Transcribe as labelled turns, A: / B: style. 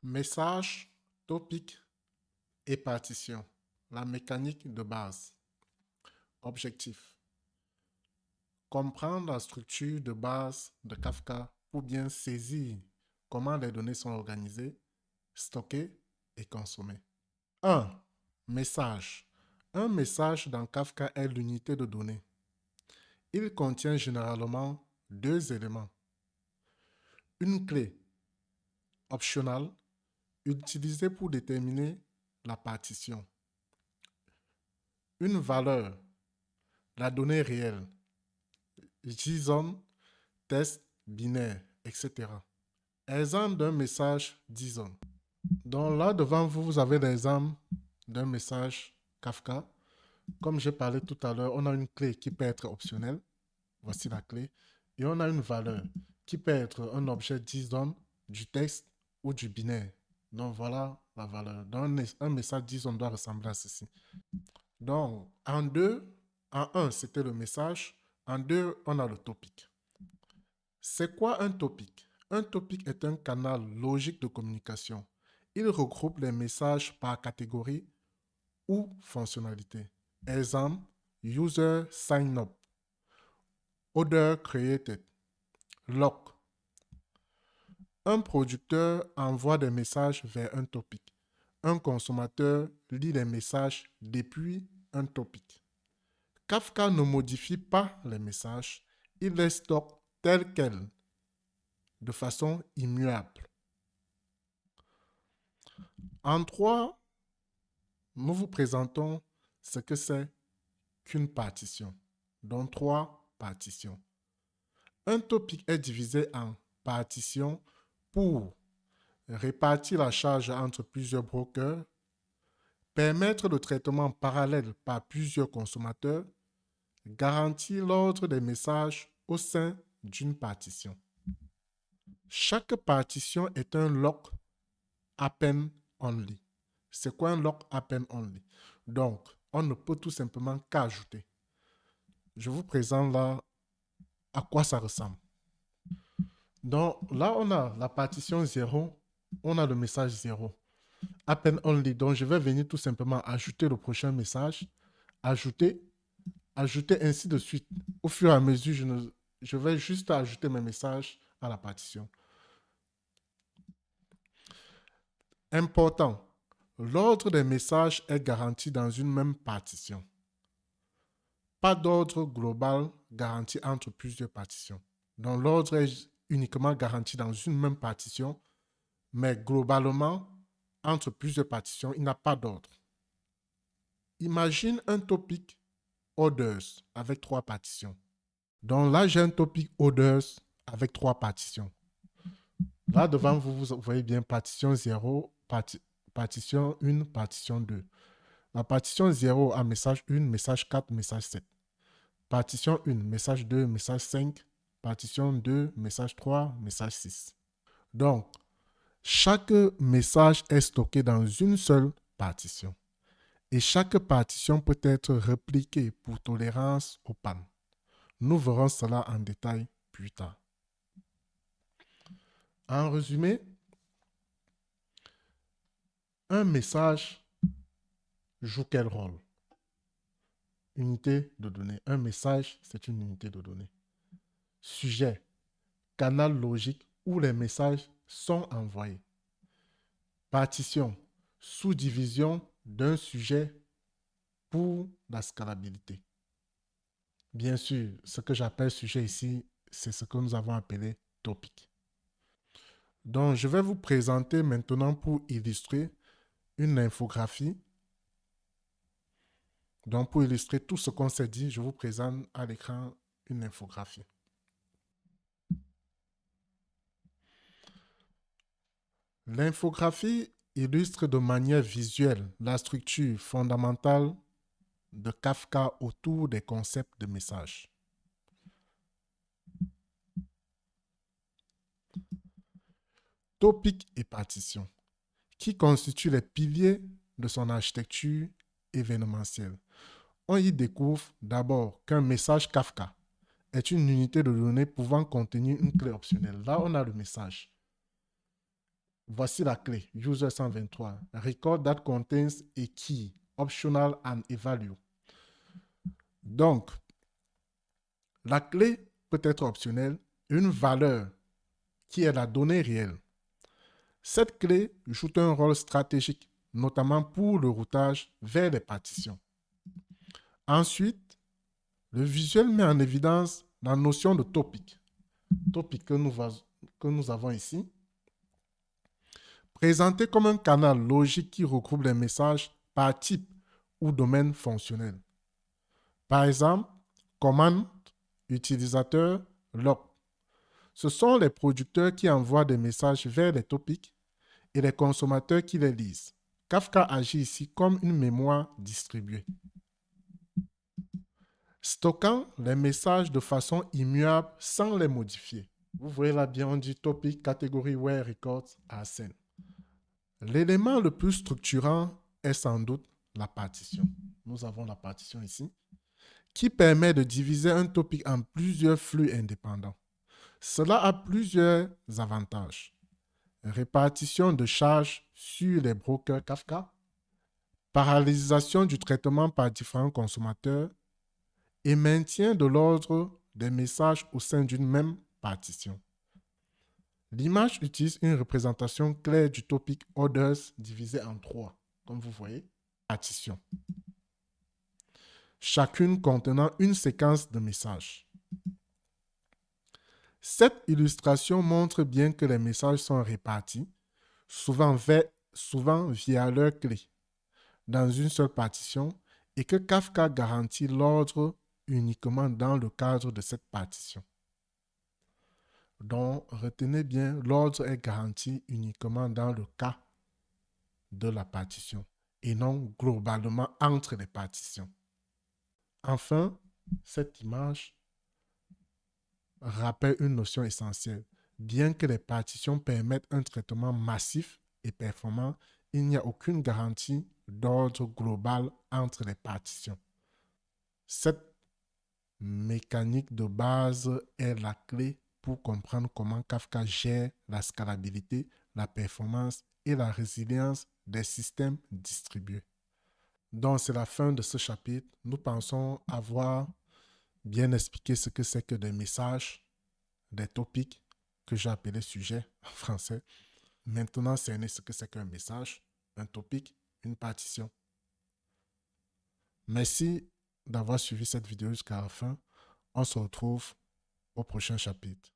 A: Message, topic et partition. La mécanique de base. Objectif. Comprendre la structure de base de Kafka pour bien saisir comment les données sont organisées, stockées et consommées. 1. Message. Un message dans Kafka est l'unité de données. Il contient généralement deux éléments. Une clé optionnelle utilisée pour déterminer la partition. Une valeur, la donnée réelle, JSON, test, binaire, etc. Exemple d'un message JSON. Donc là, devant vous, vous avez l'exemple d'un message Kafka. Comme j'ai parlé tout à l'heure, on a une clé qui peut être optionnelle. Voici la clé. Et on a une valeur qui peut être un objet JSON, du texte ou du binaire. Donc voilà la valeur. Donc un message JSON doit ressembler à ceci. Donc en un, c'était le message. En deux, on a le topic. C'est quoi un topic? Un topic est un canal logique de communication. Il regroupe les messages par catégorie ou fonctionnalité. Exemple, user sign up, order created, lock. Un producteur envoie des messages vers un topic. Un consommateur lit les messages depuis un topic. Kafka ne modifie pas les messages, il les stocke tels quels, de façon immuable. En 3, nous vous présentons ce que c'est qu'une partition, donc 3 partitions. Un topic est divisé en partitions pour répartir la charge entre plusieurs brokers, permettre le traitement parallèle par plusieurs consommateurs, garantir l'ordre des messages au sein d'une partition. Chaque partition est un lock append only. C'est quoi un lock append only? Donc, on ne peut tout simplement qu'ajouter. Je vous présente là à quoi ça ressemble. Donc là, on a la partition 0, on a le message 0. Append only. Donc, je vais venir tout simplement ajouter le prochain message, ajouter, ajouter ainsi de suite. Au fur et à mesure, je vais juste ajouter mes messages à la partition. Important, l'ordre des messages est garanti dans une même partition. Pas d'ordre global garanti entre plusieurs partitions. Donc l'ordre est uniquement garanti dans une même partition, mais globalement, entre plusieurs partitions, il n'y a pas d'ordre. Imagine un topic orders avec 3 partitions. Donc là, j'ai un topic orders avec 3 partitions. Là, devant vous, vous voyez bien partition 0, partition 1, partition 2. La partition 0 a message 1, message 4, message 7. Partition 1, message 2, message 5. Partition 2, message 3, message 6. Donc, chaque message est stocké dans une seule partition. Et chaque partition peut être répliquée pour tolérance aux pannes. Nous verrons cela en détail plus tard. En résumé, un message joue quel rôle? Unité de données. Un message, c'est une unité de données. Sujet, canal logique où les messages sont envoyés. Partition, sous-division d'un sujet pour la scalabilité. Bien sûr, ce que j'appelle sujet ici, c'est ce que nous avons appelé topic. Donc, je vais vous présenter maintenant pour illustrer une infographie. Donc, pour illustrer tout ce qu'on s'est dit, je vous présente à l'écran une infographie. L'infographie illustre de manière visuelle la structure fondamentale de Kafka autour des concepts de message. Topic et partition, qui constituent les piliers de son architecture événementielle. On y découvre d'abord qu'un message Kafka est une unité de données pouvant contenir une clé optionnelle. Là, on a le message. Voici la clé, user 123. Record that contains a key, optional and a value. Donc, la clé peut être optionnelle, une valeur qui est la donnée réelle. Cette clé joue un rôle stratégique, notamment pour le routage vers les partitions. Ensuite, le visuel met en évidence la notion de topic. Topic que nous avons ici. Présenté comme un canal logique qui regroupe les messages par type ou domaine fonctionnel. Par exemple, commande, utilisateur, log. Ce sont les producteurs qui envoient des messages vers les topics et les consommateurs qui les lisent. Kafka agit ici comme une mémoire distribuée, stockant les messages de façon immuable sans les modifier. Vous voyez là bien, on dit topic, catégorie where records are sent. L'élément le plus structurant est sans doute la partition. Nous avons la partition ici, qui permet de diviser un topic en plusieurs flux indépendants. Cela a plusieurs avantages. Répartition de charges sur les brokers Kafka, parallélisation du traitement par différents consommateurs et maintien de l'ordre des messages au sein d'une même partition. L'image utilise une représentation claire du topic orders divisé en 3, comme vous voyez. Partition. Chacune contenant une séquence de messages. Cette illustration montre bien que les messages sont répartis, souvent via leur clé, dans une seule partition, et que Kafka garantit l'ordre uniquement dans le cadre de cette partition. Donc, retenez bien, l'ordre est garanti uniquement dans le cas de la partition et non globalement entre les partitions. Enfin, cette image rappelle une notion essentielle. Bien que les partitions permettent un traitement massif et performant, il n'y a aucune garantie d'ordre global entre les partitions. Cette mécanique de base est la clé pour comprendre comment Kafka gère la scalabilité, la performance et la résilience des systèmes distribués. Donc, c'est la fin de ce chapitre. Nous pensons avoir bien expliqué ce que c'est que des messages, des topics, que j'ai appelé sujets en français. Maintenant, cerner ce que c'est qu'un message, un topic, une partition. Merci d'avoir suivi cette vidéo jusqu'à la fin. On se retrouve au prochain chapitre.